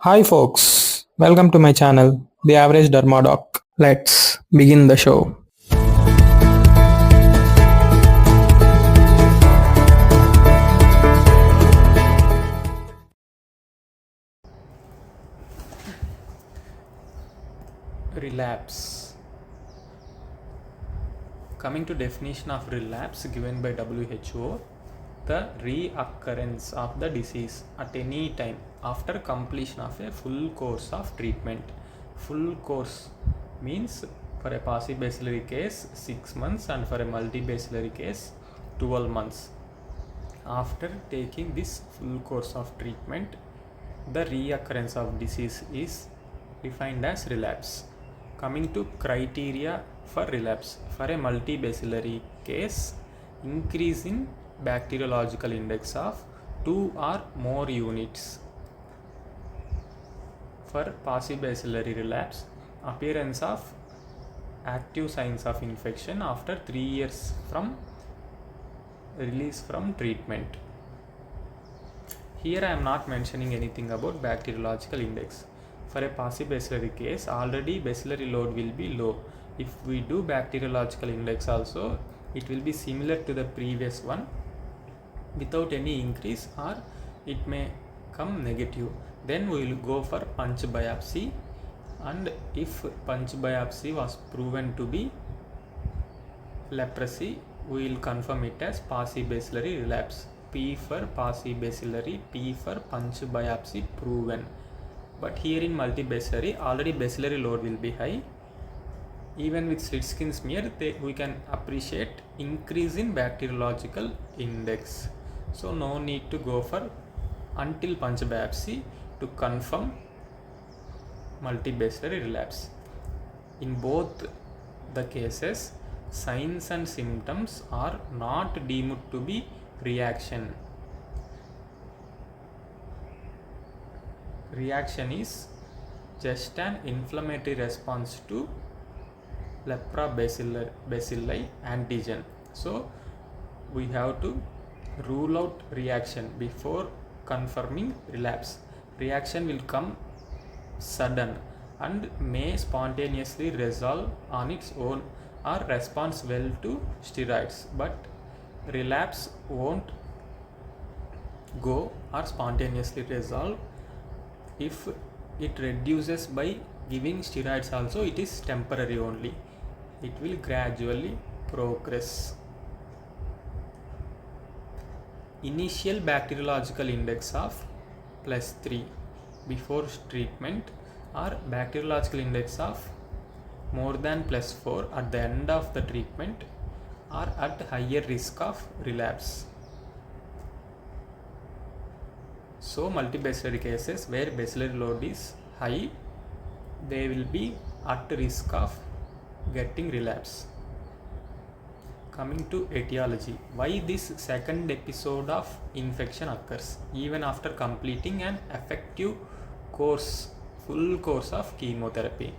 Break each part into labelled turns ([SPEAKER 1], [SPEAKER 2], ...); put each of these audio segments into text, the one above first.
[SPEAKER 1] Hi folks, welcome to my channel, The Average Dermadoc. Let's begin the show. Relapse. Coming to definition of relapse given by WHO, the reoccurrence of the disease at any time after completion of a full course of treatment. Full course means for a paucibacillary case 6 months and for a multibacillary case 12 months. After taking this full course of treatment, the reoccurrence of disease is defined as relapse. Coming to criteria for relapse, for a multibacillary case, increase in bacteriological index of 2 or more units. For paucibacillary relapse, appearance of active signs of infection after 3 years from release from treatment. Here I am not mentioning anything about bacteriological index. For a paucibacillary case, already bacillary load will be low. If we do bacteriological index also, it will be similar to the previous one without any increase, or it may come negative. Then we will go for punch biopsy, and if punch biopsy was proven to be leprosy, we will confirm it as paucibacillary relapse. P for paucibacillary, P for punch biopsy proven. But here in multibacillary, already bacillary load will be high. Even with slit skin smear, we can appreciate increase in bacteriological index. So no need to go for until punch biopsy to confirm multibacillary relapse. In both the cases, signs and symptoms are not deemed to be reaction. Reaction is just an inflammatory response to leprobacilli antigen. So we have to rule out reaction before confirming relapse. Reaction will come sudden and may spontaneously resolve on its own or responds well to steroids, but relapse won't go or spontaneously resolve. If it reduces by giving steroids also, it is temporary only. It will gradually progress. Initial bacteriological index of +3 before treatment, or bacteriological index of more than +4 at the end of the treatment, are at higher risk of relapse. So multibacillary cases where bacillary load is high, they will be at risk of getting relapse. Coming to etiology, why this second episode of infection occurs even after completing an effective course, full course of chemotherapy.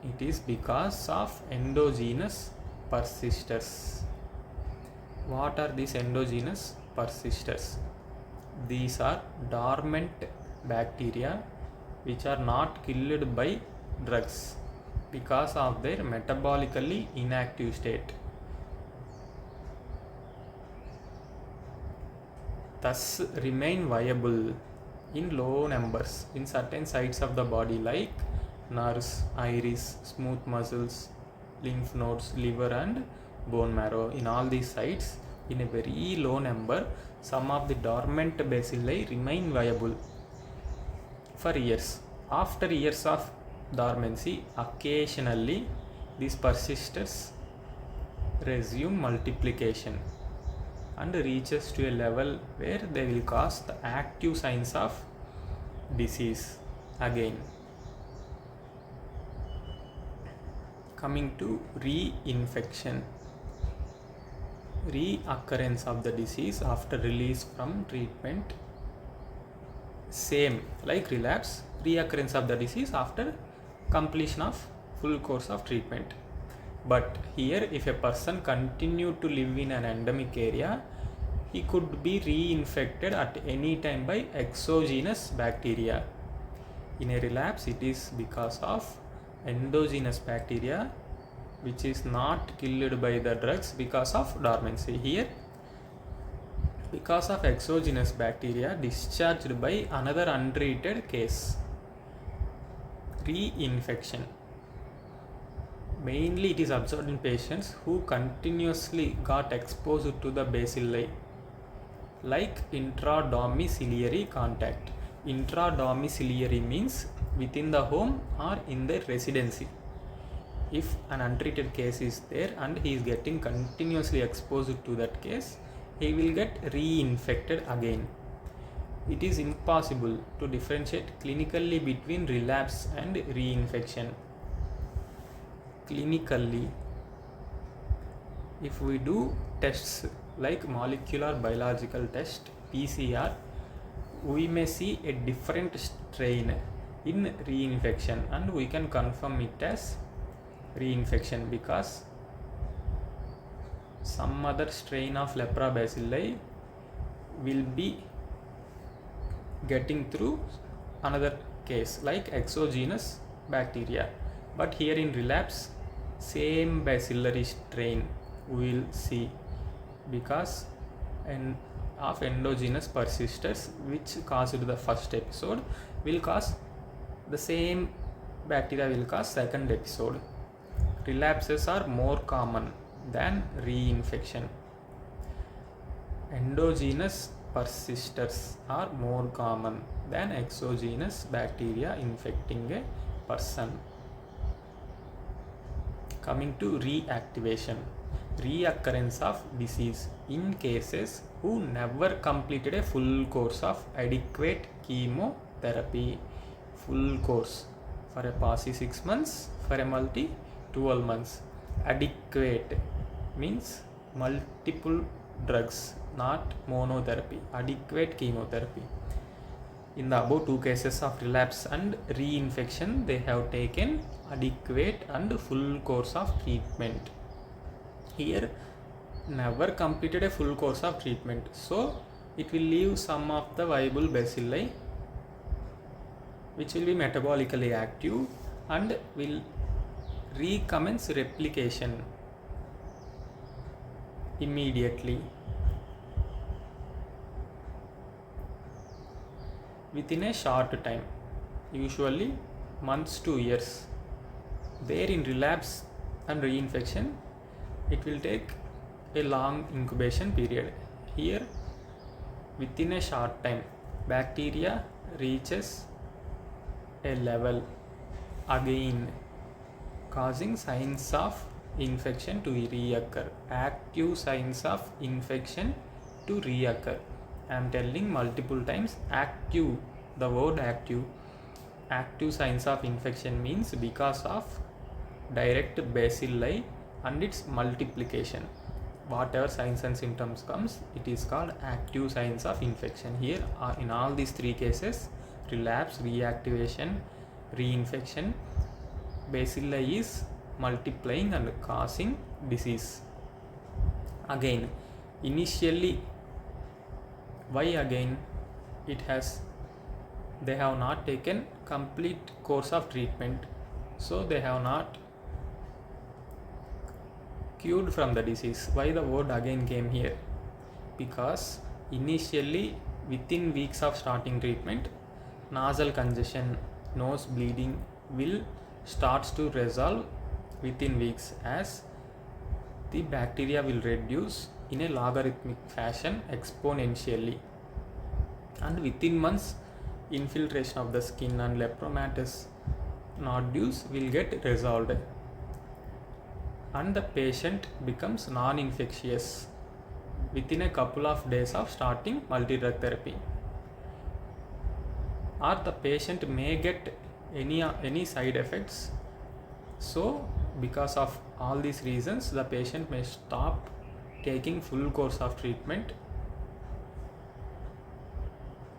[SPEAKER 1] It is because of endogenous persisters. What are these endogenous persisters? These are dormant bacteria which are not killed by drugs because of their metabolically inactive state. Thus remain viable in low numbers in certain sites of the body like nerves, iris, smooth muscles, lymph nodes, liver and bone marrow. In all these sites, in a very low number, some of the dormant bacilli remain viable for years. After years of dormancy, occasionally these persisters resume multiplication and reaches to a level where they will cause the active signs of disease again. Coming to reinfection, reoccurrence of the disease after release from treatment, same like relapse, reoccurrence of the disease after completion of full course of treatment. But here, if a person continued to live in an endemic area, he could be reinfected at any time by exogenous bacteria. In a relapse, it is because of endogenous bacteria which is not killed by the drugs because of dormancy. Here, because of exogenous bacteria discharged by another untreated case. Reinfection. Mainly it is observed in patients who continuously got exposed to the bacilli, like intradomiciliary contact. Intradomiciliary means within the home or in their residency. If an untreated case is there and he is getting continuously exposed to that case, he will get reinfected again. It is impossible to differentiate clinically between relapse and reinfection. Clinically, if we do tests like molecular biological test PCR, we may see a different strain in reinfection and we can confirm it as reinfection because some other strain of lepra bacilli will be getting through another case like exogenous bacteria, but here in relapse same bacillary strain we will see because of endogenous persisters which caused the first episode will cause the same bacteria will cause second episode. Relapses are more common than reinfection. Endogenous persisters are more common than exogenous bacteria infecting a person. Coming to reactivation. Reoccurrence of disease in cases who never completed a full course of adequate chemotherapy. Full course for a PASI 6 months, for a multi 12 months. Adequate means multiple drugs, not monotherapy. Adequate chemotherapy. In the above two cases of relapse and reinfection, they have taken adequate and full course of treatment. Here, never completed a full course of treatment, so it will leave some of the viable bacilli which will be metabolically active and will recommence replication immediately within a short time, usually months to years. There in relapse and reinfection, it will take a long incubation period. Here, within a short time, bacteria reaches a level again, causing signs of infection to reoccur. Active signs of infection to reoccur. I am telling multiple times active, the word active. Active signs of infection means because of direct bacilli and its multiplication. Whatever signs and symptoms comes, it is called active signs of infection. Here in all these three cases, relapse, reactivation, reinfection, bacilli is multiplying and causing disease. Again, initially, why again? They have not taken complete course of treatment, so they have not cured from the disease. Why the word again came here? Because initially, within weeks of starting treatment, nasal congestion, nose bleeding will starts to resolve within weeks as the bacteria will reduce in a logarithmic fashion exponentially, and within months infiltration of the skin and lepromatous nodules will get resolved and the patient becomes non-infectious within a couple of days of starting multi-drug therapy, or the patient may get any side effects. So because of all these reasons, the patient may stop taking full course of treatment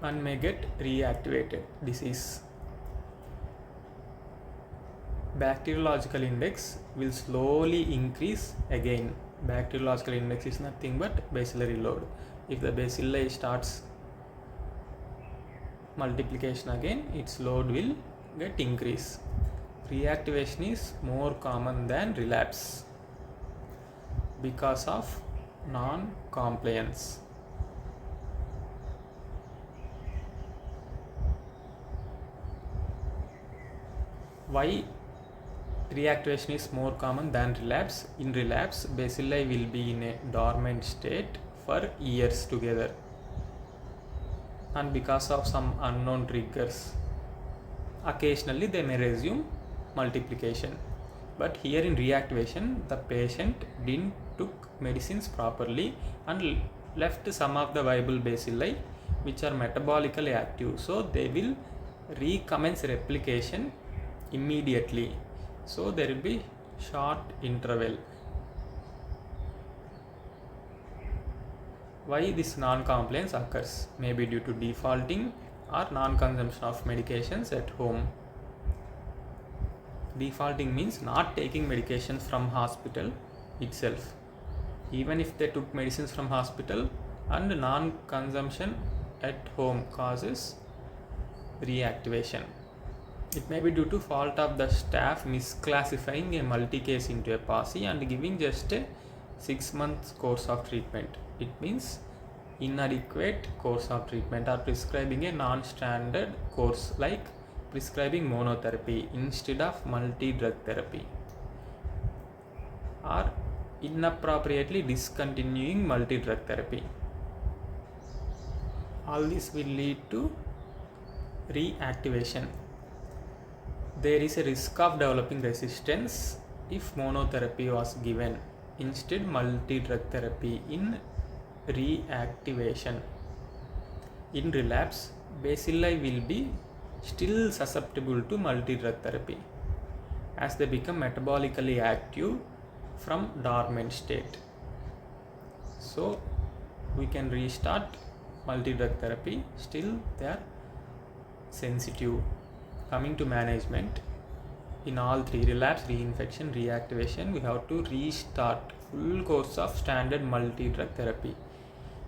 [SPEAKER 1] and may get reactivated disease. Bacteriological index will slowly increase again. Bacteriological index is nothing but bacillary load. If the bacilli starts multiplication again, its load will get increased. Reactivation is more common than relapse because of non-compliance. Why reactivation is more common than relapse? In relapse, bacilli will be in a dormant state for years together, and because of some unknown triggers, occasionally they may resume multiplication. But here in reactivation, the patient didn't took medicines properly and left some of the viable bacilli which are metabolically active, so they will recommence replication immediately. So there will be short interval. Why this non-compliance occurs? Maybe due to defaulting or non-consumption of medications at home. Defaulting means not taking medications from hospital itself. Even if they took medicines from hospital, and non-consumption at home causes reactivation. It may be due to fault of the staff misclassifying a multi-case into a PASI and giving just a 6 months course of treatment. It means inadequate course of treatment, or prescribing a non-standard course like prescribing monotherapy instead of multi-drug therapy, or inappropriately discontinuing multi-drug therapy. All this will lead to reactivation. There is a risk of developing resistance if monotherapy was given instead multi-drug therapy in reactivation. In relapse, bacilli will be still susceptible to multi-drug therapy as they become metabolically active from dormant state. So we can restart multi-drug therapy, still they are sensitive. Coming to management, in all three, relapse, reinfection, reactivation, we have to restart full course of standard multi-drug therapy.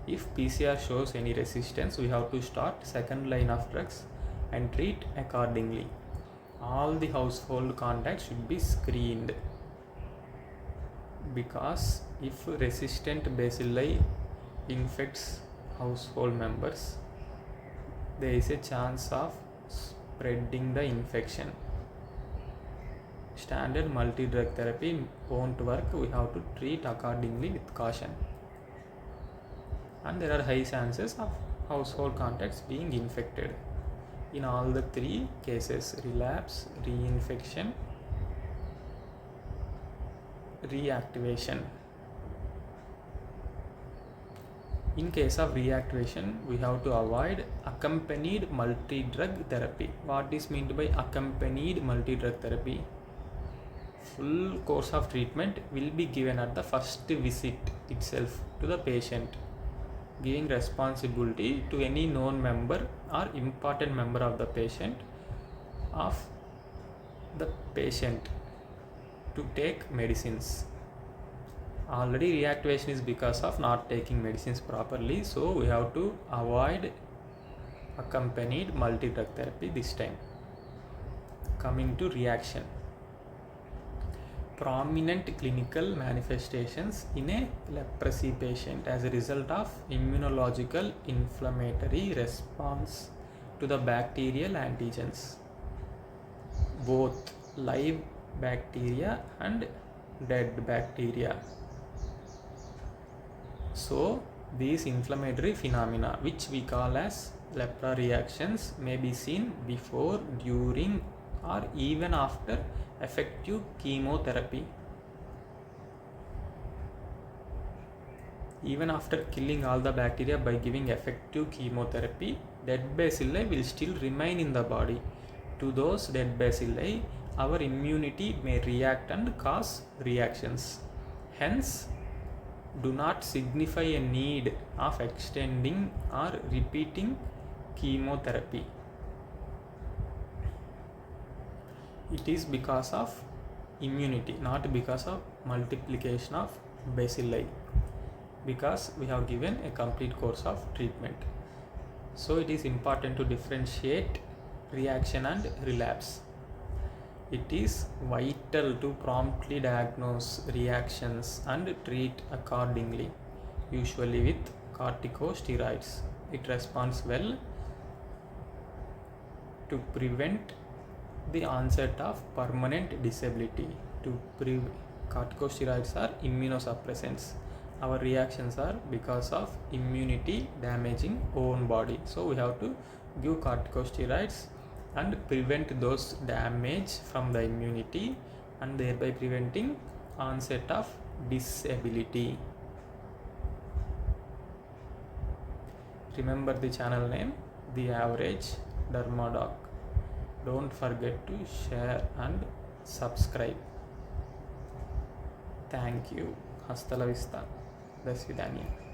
[SPEAKER 1] If PCR shows any resistance, we have to start second line of drugs and treat accordingly. All the household contacts should be screened, because if resistant bacilli infects household members, there is a chance of spreading the infection. Standard multi-drug therapy won't work. We have to treat accordingly with caution. And there are high chances of household contacts being infected. In all the three cases, relapse, reinfection, reactivation. In case of reactivation, we have to avoid accompanied multi-drug therapy. What is meant by accompanied multi-drug therapy? Full course of treatment will be given at the first visit itself to the patient, giving responsibility to any known member or important member of the patient to take medicines. Already reactivation is because of not taking medicines properly, so we have to avoid accompanied multi-drug therapy this time. Coming to reaction, prominent clinical manifestations in a leprosy patient as a result of immunological inflammatory response to the bacterial antigens, both live bacteria and dead bacteria. So these inflammatory phenomena, which we call as lepra reactions, may be seen before, during, or even after effective chemotherapy. Even after killing all the bacteria by giving effective chemotherapy, dead bacilli will still remain in the body. To those dead bacilli, our immunity may react and cause reactions. Hence, do not signify a need of extending or repeating chemotherapy. It is because of immunity, not because of multiplication of bacilli, because we have given a complete course of treatment. So it is important to differentiate reaction and relapse. It is vital to promptly diagnose reactions and treat accordingly, usually with corticosteroids. It responds well to prevent the onset of permanent disability. Corticosteroids are immunosuppressants. Our reactions are because of immunity damaging own body. So we have to give corticosteroids and prevent those damage from the immunity, and thereby preventing onset of disability. Remember the channel name, The Average Dermadoc. Don't forget to share and subscribe. Thank you. Hasta la vista. До свидания.